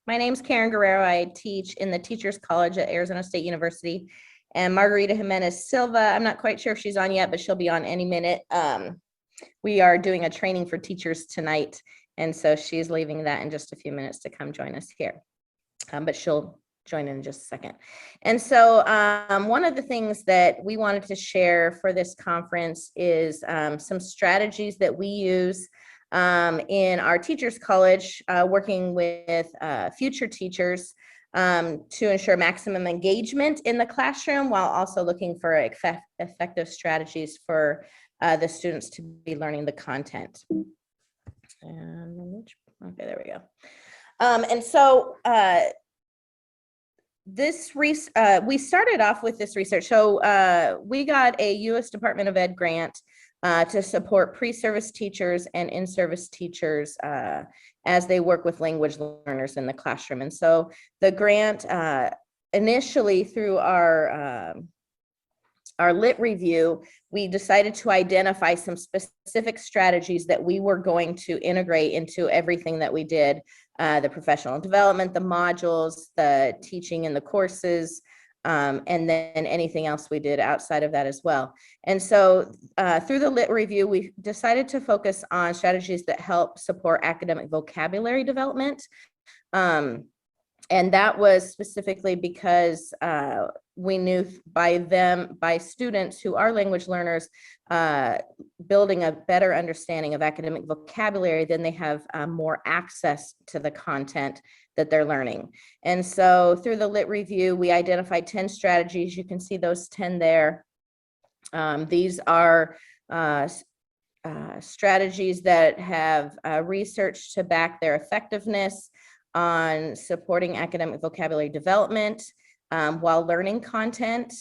My name's Karen Guerrero. I teach in the Teachers College at Arizona State University. And Margarita Jimenez-Silva, I'm not quite sure if she's on yet, but she'll be on any minute. We are doing a training for teachers tonight. And so she's leaving that in just a few minutes to come join us here. But she'll join in just a second. And so one of the things that we wanted to share for this conference is some strategies that we use in our Teachers College, working with future teachers to ensure maximum engagement in the classroom while also looking for effective strategies for the students to be learning the content. And, okay, there we go. And so we started off with this research. So we got a U.S. Department of Ed grant to support pre-service teachers and in-service teachers as they work with language learners in the classroom. And so the grant initially through our lit review, we decided to identify some specific strategies that we were going to integrate into everything that we did, the professional development, the modules, the teaching in the courses, and then anything else we did outside of that as well. And so through the lit review, we decided to focus on strategies that help support academic vocabulary development. And that was specifically because we knew by students who are language learners, building a better understanding of academic vocabulary, then they have more access to the content that they're learning. And so through the lit review, we identified 10 strategies. You can see those 10 there. These are strategies that have research to back their effectiveness on supporting academic vocabulary development while learning content.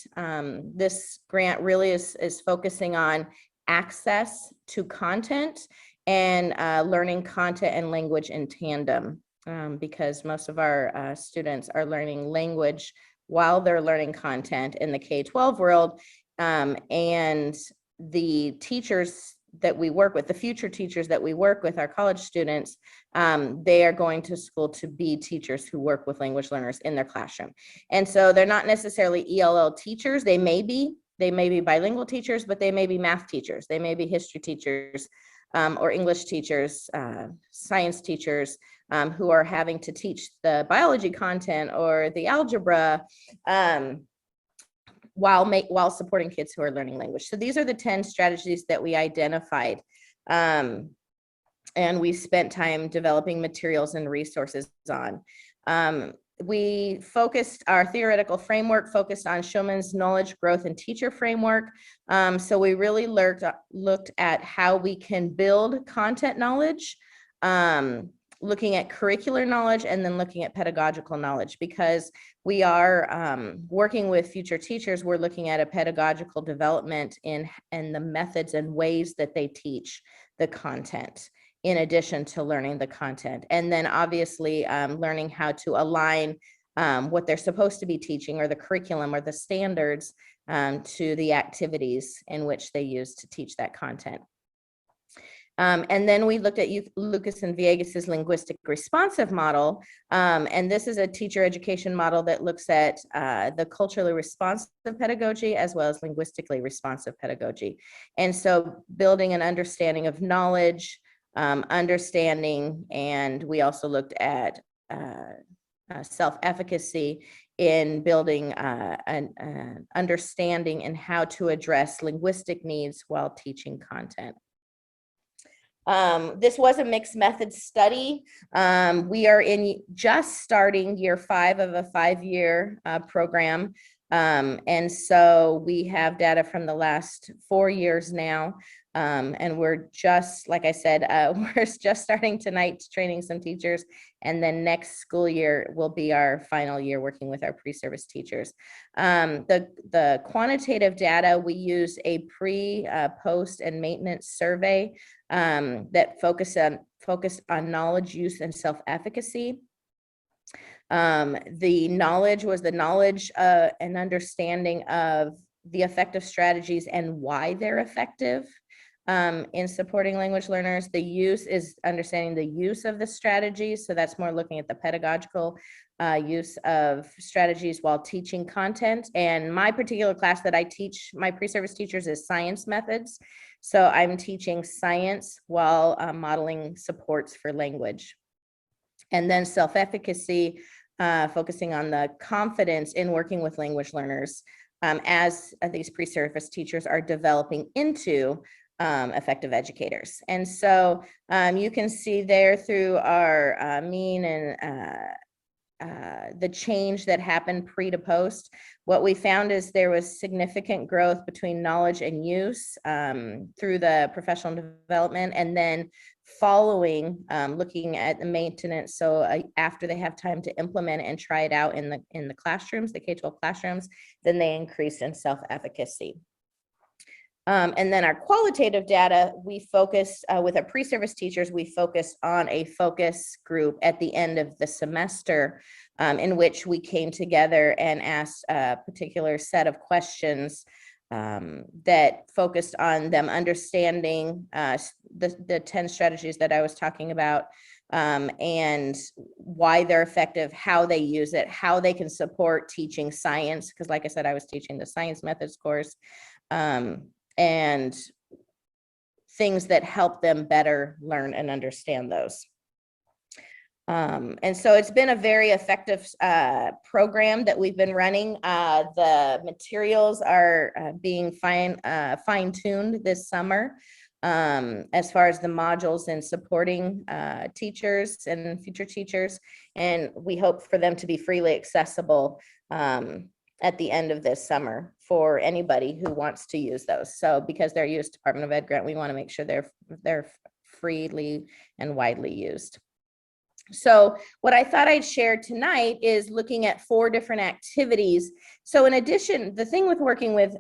This grant really is focusing on access to content and learning content and language in tandem, because most of our students are learning language while they're learning content in the K-12 world. And the teachers that we work with, the future teachers that we work with, our college students, they are going to school to be teachers who work with language learners in their classroom. And so they're not necessarily ELL teachers. They may be bilingual teachers, but they may be math teachers. They may be history teachers or English teachers, science teachers who are having to teach the biology content or the algebra while supporting kids who are learning language. So these are the 10 strategies that we identified. And we spent time developing materials and resources on. We focused, our theoretical framework focused on Schulman's knowledge, growth, and teacher framework. So we really looked at how we can build content knowledge, looking at curricular knowledge, and then looking at pedagogical knowledge, because we are working with future teachers. We're looking at a pedagogical development in the methods and ways that they teach the content, in addition to learning the content. And then obviously learning how to align what they're supposed to be teaching, or the curriculum or the standards, to the activities in which they use to teach that content. And then we looked at Lucas and Villegas's linguistic responsive model. And this is a teacher education model that looks at the culturally responsive pedagogy as well as linguistically responsive pedagogy. And so building an understanding of knowledge, understanding, and we also looked at self-efficacy in building an understanding in how to address linguistic needs while teaching content. This was a mixed method study. We are just starting year 5 of a 5-year program. And so we have data from the last 4 years now. And we're just, like I said, we're just starting tonight training some teachers. And then next school year will be our final year working with our pre-service teachers. The quantitative data, we use a pre, post, and maintenance survey that focused on knowledge, use, and self-efficacy. The knowledge was the knowledge and understanding of the effective strategies and why they're effective. in supporting language learners. The use is understanding the use of the strategies. So that's more looking at the pedagogical use of strategies while teaching content. And my particular class that I teach my pre-service teachers is science methods. So I'm teaching science while modeling supports for language. And then self-efficacy, focusing on the confidence in working with language learners as these pre-service teachers are developing into effective educators. And so you can see there through our mean and the change that happened pre to post. What we found is there was significant growth between knowledge and use through the professional development, and then following looking at the maintenance. So after they have time to implement it and try it out in the classrooms, the K-12 classrooms, then they increase in self-efficacy. And then our qualitative data, we focus with our pre-service teachers, we focus on a focus group at the end of the semester in which we came together and asked a particular set of questions that focused on them understanding the 10 strategies that I was talking about and why they're effective, how they use it, how they can support teaching science, because like I said, I was teaching the science methods course. And things that help them better learn and understand those. And so it's been a very effective program that we've been running. The materials are being fine-tuned this summer as far as the modules and supporting teachers and future teachers. And we hope for them to be freely accessible at the end of this summer for anybody who wants to use those. So because they're U.S. Department of Ed grant, we want to make sure they're freely and widely used. So what I thought I'd share tonight is looking at 4 different activities. So in addition, the thing with working with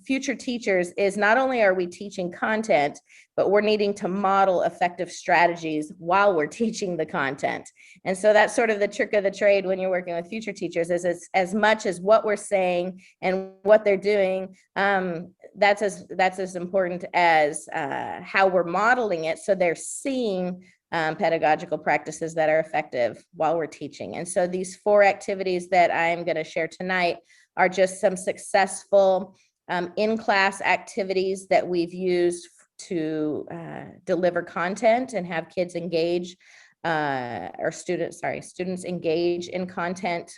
future teachers is not only are we teaching content, but we're needing to model effective strategies while we're teaching the content. And so that's sort of the trick of the trade when you're working with future teachers, is it's as much as what we're saying and what they're doing, that's as important as how we're modeling it. So they're seeing pedagogical practices that are effective while we're teaching. And so these 4 activities that I'm going to share tonight are just some successful in-class activities that we've used to deliver content and have kids engage, or students engage in content.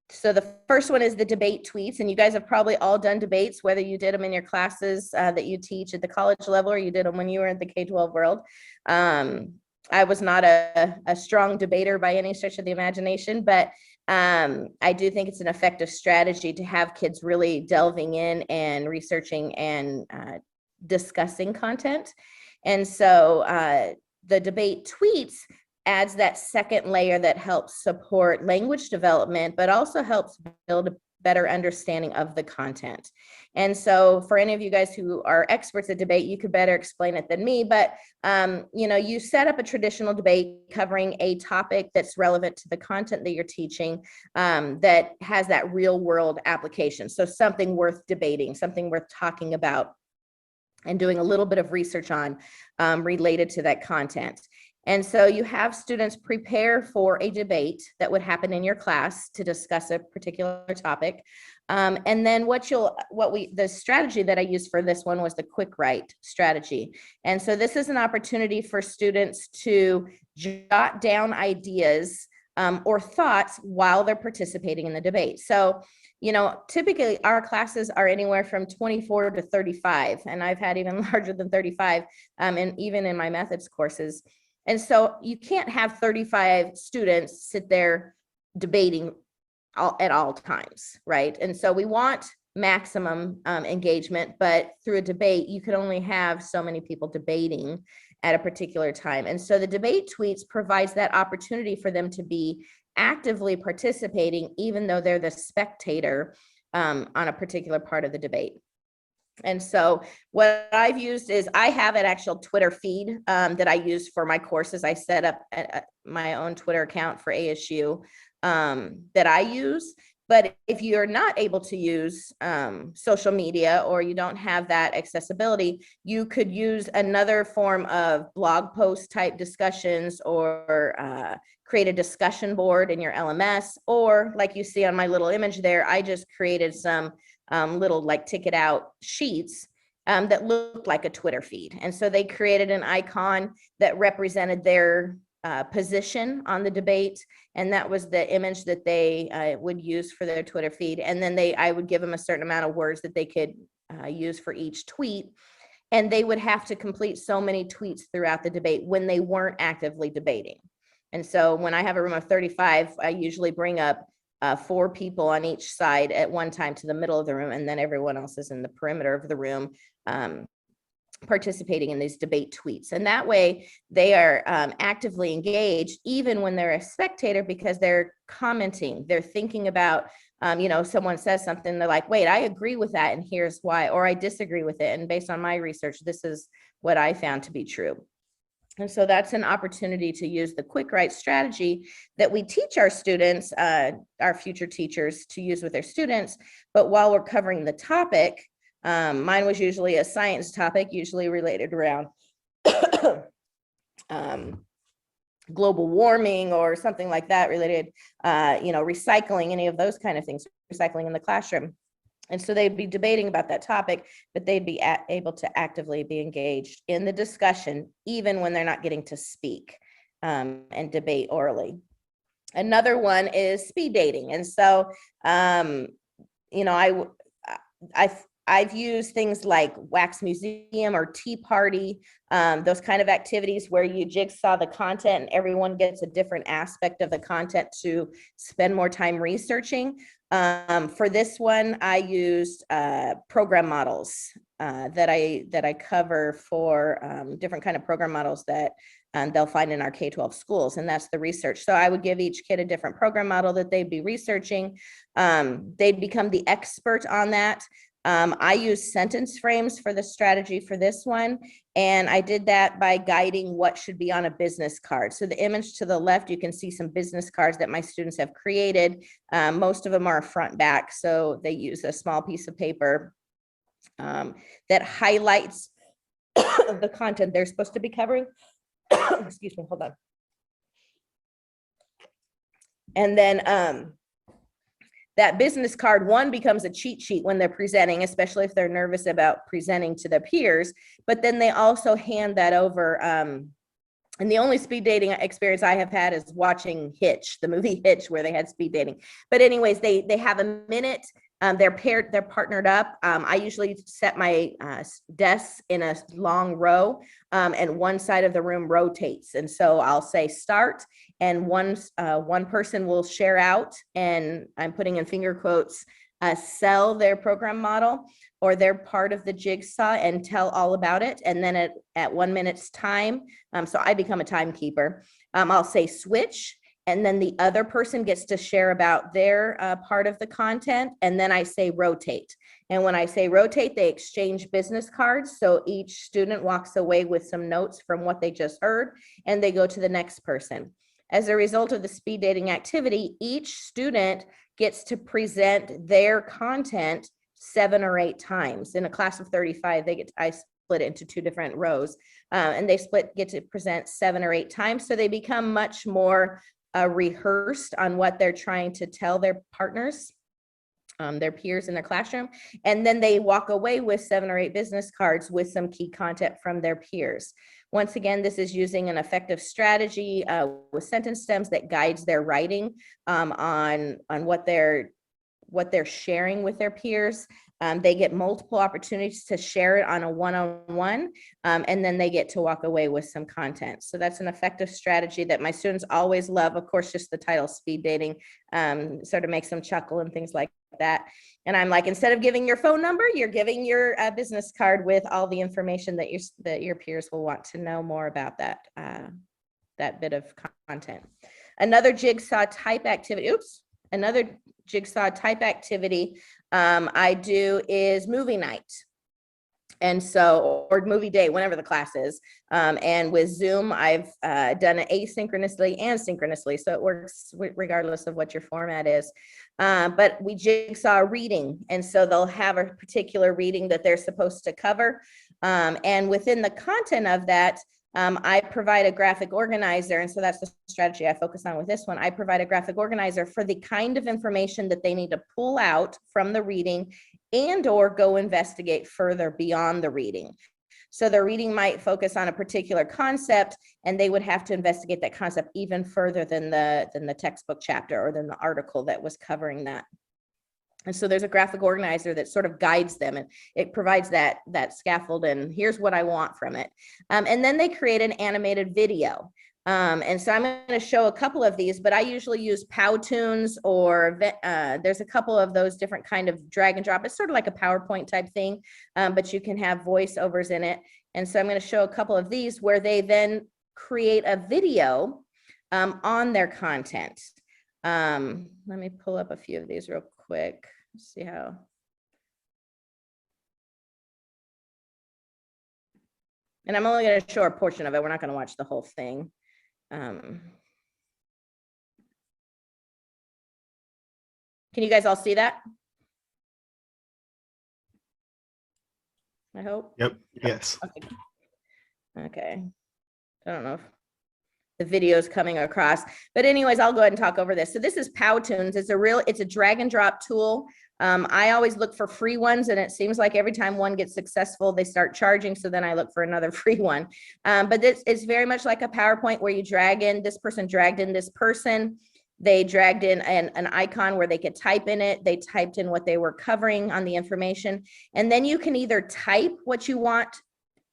So the first one is the debate tweets, and you guys have probably all done debates, whether you did them in your classes that you teach at the college level or you did them when you were in the K-12 world. I was not a strong debater by any stretch of the imagination, but I do think it's an effective strategy to have kids really delving in and researching and discussing content. And so the debate tweets adds that second layer that helps support language development, but also helps build a better understanding of the content. And so for any of you guys who are experts at debate, you could better explain it than me, but you set up a traditional debate covering a topic that's relevant to the content that you're teaching, that has that real world application. So something worth debating, something worth talking about and doing a little bit of research on related to that content. And so you have students prepare for a debate that would happen in your class to discuss a particular topic. And then the strategy that I used for this one was the quick write strategy. And so this is an opportunity for students to jot down ideas or thoughts while they're participating in the debate. So, typically our classes are anywhere from 24 to 35, and I've had even larger than 35, and even in my methods courses. And so you can't have 35 students sit there debating at all times, right? And so we want maximum engagement, but through a debate, you can only have so many people debating at a particular time. And so the debate tweets provides that opportunity for them to be actively participating, even though they're the spectator on a particular part of the debate. And so what I've used is I have an actual Twitter feed that I use for my courses. I set up my own Twitter account for ASU that I use. But if you're not able to use social media, or you don't have that accessibility, you could use another form of blog post type discussions, or create a discussion board in your LMS, or like you see on my little image there, I just created some little like ticket out sheets that looked like a Twitter feed. And so they created an icon that represented their position on the debate, and that was the image that they would use for their Twitter feed. And then I would give them a certain amount of words that they could use for each tweet, and they would have to complete so many tweets throughout the debate when they weren't actively debating. And so when I have a room of 35, I usually bring up 4 people on each side at one time to the middle of the room, and then everyone else is in the perimeter of the room participating in these debate tweets. And that way they are actively engaged even when they're a spectator, because they're commenting, they're thinking about, someone says something, they're like, wait, I agree with that, and here's why, or I disagree with it, and based on my research, this is what I found to be true. And so that's an opportunity to use the quick write strategy that we teach our students, our future teachers, to use with their students. But while we're covering the topic, mine was usually a science topic, usually related around global warming or something like that, related, recycling, any of those kind of things, recycling in the classroom. And so they'd be debating about that topic, but they'd be able to actively be engaged in the discussion, even when they're not getting to speak and debate orally. Another one is speed dating. And so, I've used things like Wax Museum or Tea Party, those kind of activities where you jigsaw the content and everyone gets a different aspect of the content to spend more time researching. For this one, I used program models that I cover for different kind of program models that they'll find in our K-12 schools, and that's the research. So I would give each kid a different program model that they'd be researching. They'd become the expert on that. I use sentence frames for the strategy for this one, and I did that by guiding what should be on a business card. So the image to the left, you can see some business cards that my students have created. Most of them are front back, so they use a small piece of paper that highlights the content they're supposed to be covering. Excuse me, hold on. And then that business card one becomes a cheat sheet when they're presenting, especially if they're nervous about presenting to their peers. But then they also hand that over. And the only speed dating experience I have had is watching Hitch, the movie Hitch, where they had speed dating. But anyways, they have a minute. They're paired, they're partnered up. I usually set my desks in a long row, and one side of the room rotates. And so I'll say start, and one person will share out, and I'm putting in finger quotes, sell their program model or their part of the jigsaw and tell all about it. And then at 1 minute's time, so I become a timekeeper, I'll say switch. And then the other person gets to share about their part of the content. And then I say rotate. And when I say rotate, they exchange business cards. So each student walks away with some notes from what they just heard, and they go to the next person. As a result of the speed dating activity, each student gets to present their content 7 or 8 times. In a class of 35, I split it into 2 different rows, and they get to present 7 or 8 times. So they become much more rehearsed on what they're trying to tell their partners, their peers in their classroom. And then they walk away with 7 or 8 business cards with some key content from their peers. Once again, this is using an effective strategy with sentence stems that guides their writing on what they're sharing with their peers. They get multiple opportunities to share it on a one-on-one, and then they get to walk away with some content. So that's an effective strategy that my students always love. Of course, just the title speed dating sort of makes them chuckle and things like that. And I'm like, instead of giving your phone number, you're giving your business card with all the information that your peers will want to know more about that bit of content. Another jigsaw type activity, I do is movie night. And so, or movie day, whenever the class is. And with Zoom, I've done it asynchronously and synchronously. So it works regardless of what your format is. But we jigsaw reading. And so they'll have a particular reading that they're supposed to cover. And within the content of that, I provide a graphic organizer. And so that's the strategy I focus on with this one. I provide a graphic organizer for the kind of information that they need to pull out from the reading and or go investigate further beyond the reading. So the reading might focus on a particular concept, and they would have to investigate that concept even further than the textbook chapter or than the article that was covering that. And so there's a graphic organizer that sort of guides them, and it provides that scaffold, and here's what I want from it. And then they create an animated video. And so I'm going to show a couple of these, but I usually use Powtoons, or there's a couple of those different kind of drag and drop. It's sort of like a PowerPoint type thing, but you can have voiceovers in it. And so I'm going to show a couple of these where they then create a video on their content. Let me pull up a few of these real quick. Let's see how. And I'm only going to show a portion of it. We're not going to watch the whole thing. Can you guys all see that? I hope. Yep. Yes. Okay. I don't know if the video is coming across, but anyways, I'll go ahead and talk over this. So this is Powtoons. It's a drag and drop tool. I always look for free ones, and it seems like every time one gets successful, they start charging. So then I look for another free one. But it's very much like a PowerPoint where you drag in, this person dragged in this person. They dragged in an icon where they could type in it. They typed in what they were covering on the information. And then you can either type what you want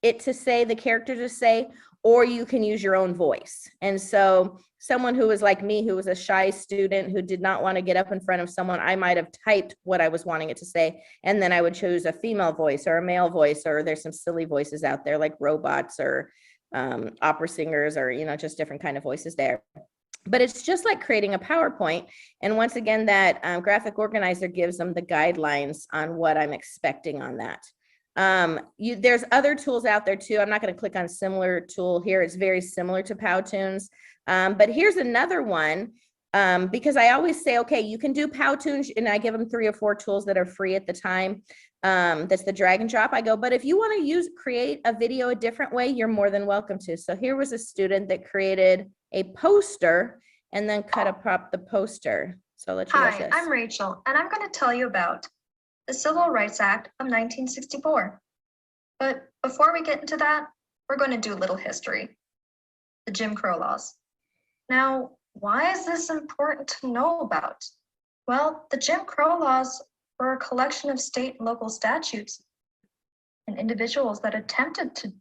it to say, the character to say, or you can use your own voice. And so someone who was like me, who was a shy student, who did not want to get up in front of someone, I might have typed what I was wanting it to say. And then I would choose a female voice or a male voice, or there's some silly voices out there like robots or opera singers, or, you know, just different kind of voices there. But it's just like creating a PowerPoint. And once again, that graphic organizer gives them the guidelines on what I'm expecting on that. There's other tools out there too. I'm not going to click on similar tool here. It's very similar to Powtoons. But here's another one, because I always say, okay, you can do Powtoons, and I give them 3 or 4 tools that are free at the time. That's the drag and drop. I go, but if you want to create a video a different way, you're more than welcome to. So here was a student that created a poster and then cut up the poster. So I'll let you watch this. Hi, I'm Rachel, and I'm going to tell you about the Civil Rights Act of 1964. But before we get into that, we're going to do a little history. The Jim Crow laws. Now, why is this important to know about? Well, the Jim Crow laws were a collection of state and local statutes and individuals that attempted to.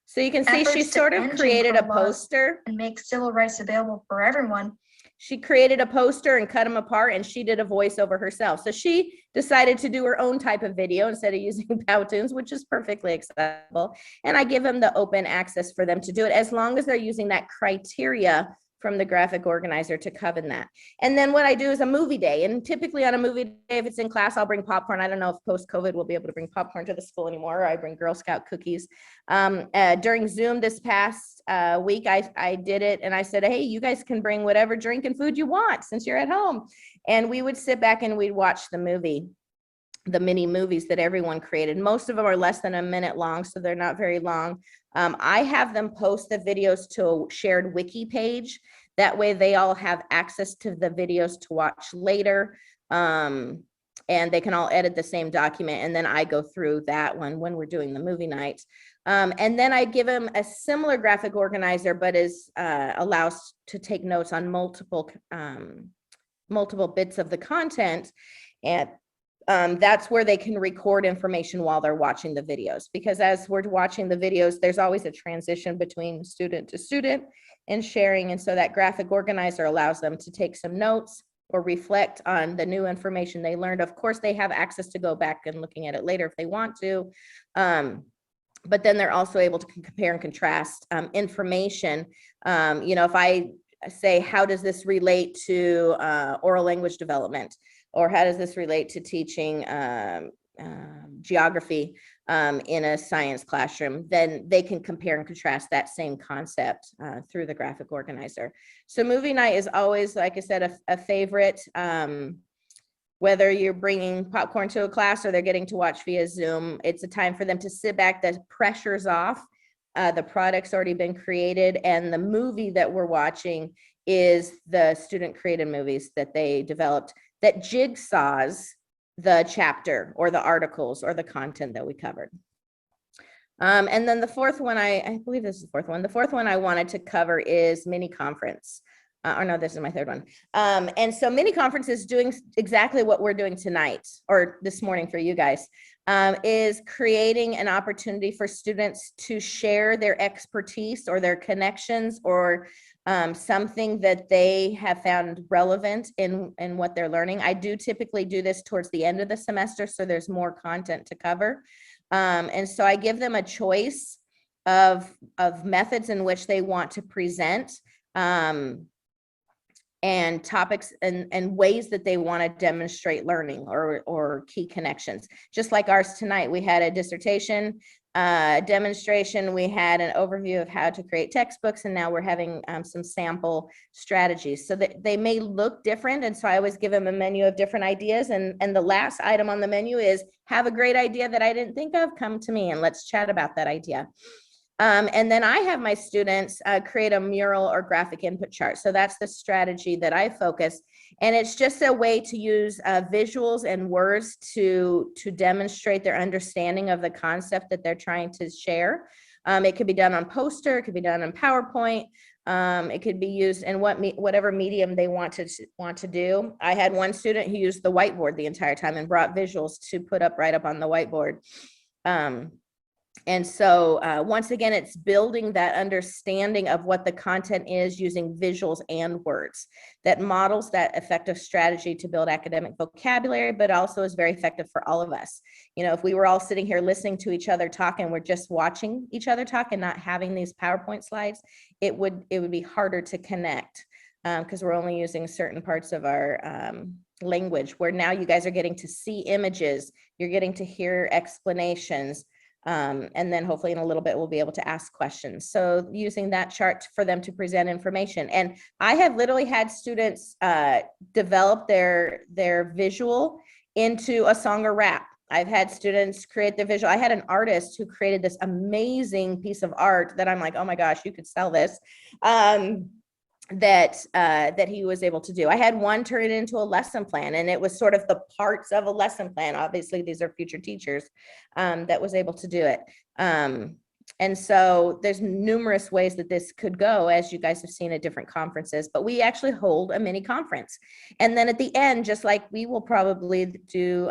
So you can see she sort of created a poster and make civil rights available for everyone. She created a poster and cut them apart, and she did a voiceover herself. So she decided to do her own type of video instead of using Powtoons, which is perfectly acceptable. And I give them the open access for them to do it, as long as they're using that criteria from the graphic organizer to cover that. And then what I do is a movie day. And typically on a movie day, if it's in class, I'll bring popcorn. I don't know if post-COVID we'll be able to bring popcorn to the school anymore, or I bring Girl Scout cookies. During Zoom this past week, I did it, and I said, hey, you guys can bring whatever drink and food you want since you're at home. And we would sit back and we'd watch the movie, the mini movies that everyone created. Most of them are less than a minute long, so they're not very long. I have them post the videos to a shared wiki page. That way they all have access to the videos to watch later. And they can all edit the same document. And then I go through that one when we're doing the movie night. And then I give them a similar graphic organizer, but allows to take notes on multiple bits of the content. And that's where they can record information while they're watching the videos, because as we're watching the videos, there's always a transition between student to student and sharing. And so that graphic organizer allows them to take some notes or reflect on the new information they learned. Of course, they have access to go back and looking at it later if they want to. But then they're also able to compare and contrast information. You know, if I say, how does this relate to oral language development? Or how does this relate to teaching geography? in a science classroom, then they can compare and contrast that same concept through the graphic organizer. So movie night is always, like I said, a favorite. Whether you're bringing popcorn to a class or they're getting to watch via Zoom, it's a time for them to sit back, the pressure's off, the product's already been created, and the movie that we're watching is the student created movies that they developed that jigsaws the chapter or the articles or the content that we covered. And then the fourth one, I believe this is the fourth one. The fourth one I wanted to cover is mini conference. Or no, this is my third one. And so mini conference is doing exactly what we're doing tonight or this morning for you guys, is creating an opportunity for students to share their expertise or their connections or something that they have found relevant in what they're learning. I do typically do this towards the end of the semester, so there's more content to cover. And so I give them a choice of methods in which they want to present, and topics and ways that they want to demonstrate learning or key connections. Just like ours tonight, we had a dissertation demonstration, we had an overview of how to create textbooks, and now we're having some sample strategies so that they may look different. And so I always give them a menu of different ideas, and the last item on the menu is have a great idea that I didn't think of, come to me and let's chat about that idea. And then I have my students create a mural or graphic input chart. So that's the strategy that I focus. And it's just a way to use visuals and words to demonstrate their understanding of the concept that they're trying to share. It could be done on poster, it could be done on PowerPoint. It could be used in whatever medium they want to do. I had one student who used the whiteboard the entire time and brought visuals to put up right up on the whiteboard. And so once again, it's building that understanding of what the content is using visuals and words that models that effective strategy to build academic vocabulary, but also is very effective for all of us. You know, if we were all sitting here listening to each other talk and we're just watching each other talk and not having these PowerPoint slides, it would be harder to connect because we're only using certain parts of our language, where now you guys are getting to see images, you're getting to hear explanations. And then hopefully in a little bit, we'll be able to ask questions. So using that chart for them to present information. And I have literally had students develop their visual into a song or rap. I've had students create the visual. I had an artist who created this amazing piece of art that I'm like, oh my gosh, you could sell this. That he was able to do. I had one turn it into a lesson plan, and it was sort of the parts of a lesson plan. Obviously, these are future teachers that was able to do it. And so there's numerous ways that this could go, as you guys have seen at different conferences, but we actually hold a mini conference. And then at the end, just like we will probably do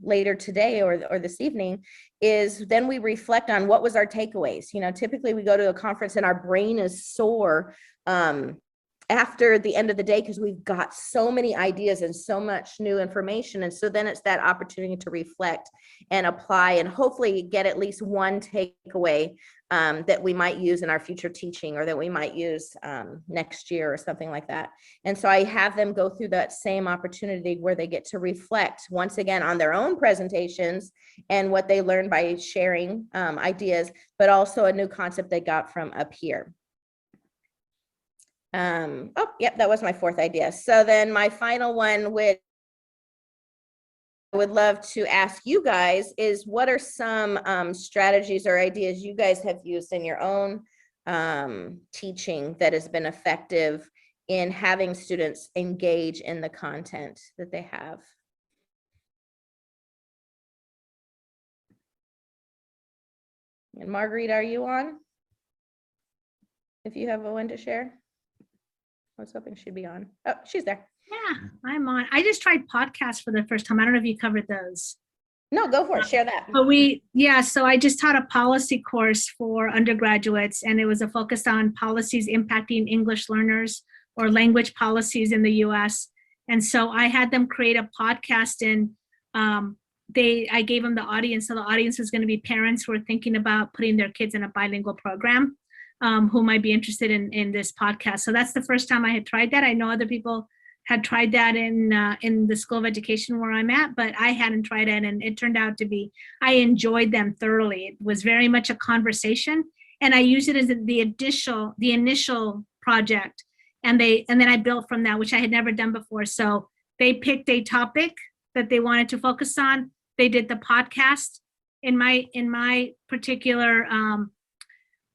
later today or this evening, is then we reflect on what was our takeaways. You know, typically we go to a conference and our brain is sore after the end of the day because we've got so many ideas and so much new information. And so then it's that opportunity to reflect and apply and hopefully get at least one takeaway that we might use in our future teaching or that we might use next year or something like that. And so I have them go through that same opportunity where they get to reflect once again on their own presentations and what they learned by sharing ideas, but also a new concept they got from up here. Oh, yep, that was my fourth idea. So then my final one, which I would love to ask you guys, is what are some strategies or ideas you guys have used in your own teaching that has been effective in having students engage in the content that they have? And Margarita, are you on? If you have a one to share. I was hoping she'd be on. Oh, she's there. Yeah, I'm on. I just tried podcasts for the first time. I don't know if you covered those. No, go for it. Share that. But so I just taught a policy course for undergraduates, and it was a focus on policies impacting English learners or language policies in the US. And so I had them create a podcast, and I gave them the audience. So the audience was going to be parents who are thinking about putting their kids in a bilingual program. Who might be interested in this podcast. So that's the first time I had tried that. I know other people had tried that in the School of Education where I'm at, but I hadn't tried it, and it turned out to be, I enjoyed them thoroughly. It was very much a conversation, and I used it as the initial project, and then I built from that, which I had never done before. So they picked a topic that they wanted to focus on. They did the podcast. In my particular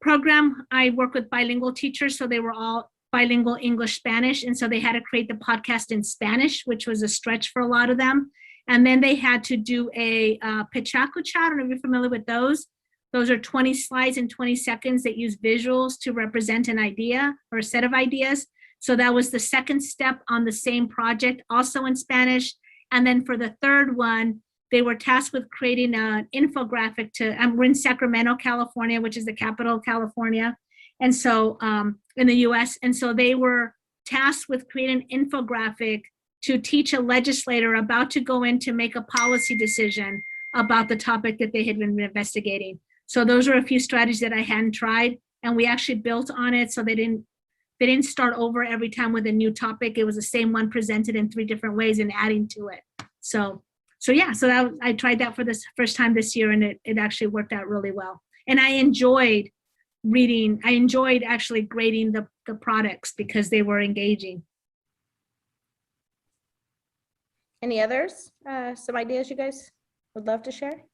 program, I work with bilingual teachers, so they were all bilingual English Spanish, and so they had to create the podcast in Spanish, which was a stretch for a lot of them. And then they had to do a Pichaco chat. I don't know if you're familiar with those. Those are 20 slides in 20 seconds that use visuals to represent an idea or a set of ideas. So that was the second step on the same project, also in Spanish. And then for the third one, they were tasked with creating an infographic we're in Sacramento, California, which is the capital of California. And so in the US, and so they were tasked with creating an infographic to teach a legislator about to go in to make a policy decision about the topic that they had been investigating. So those are a few strategies that I hadn't tried, and we actually built on it. So they didn't start over every time with a new topic. It was the same one presented in 3 different ways and adding to it. So I tried that for this first time this year, and it actually worked out really well. And I enjoyed reading. I enjoyed actually grading the products because they were engaging. Any others? Some ideas you guys would love to share?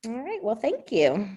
All right, well, thank you.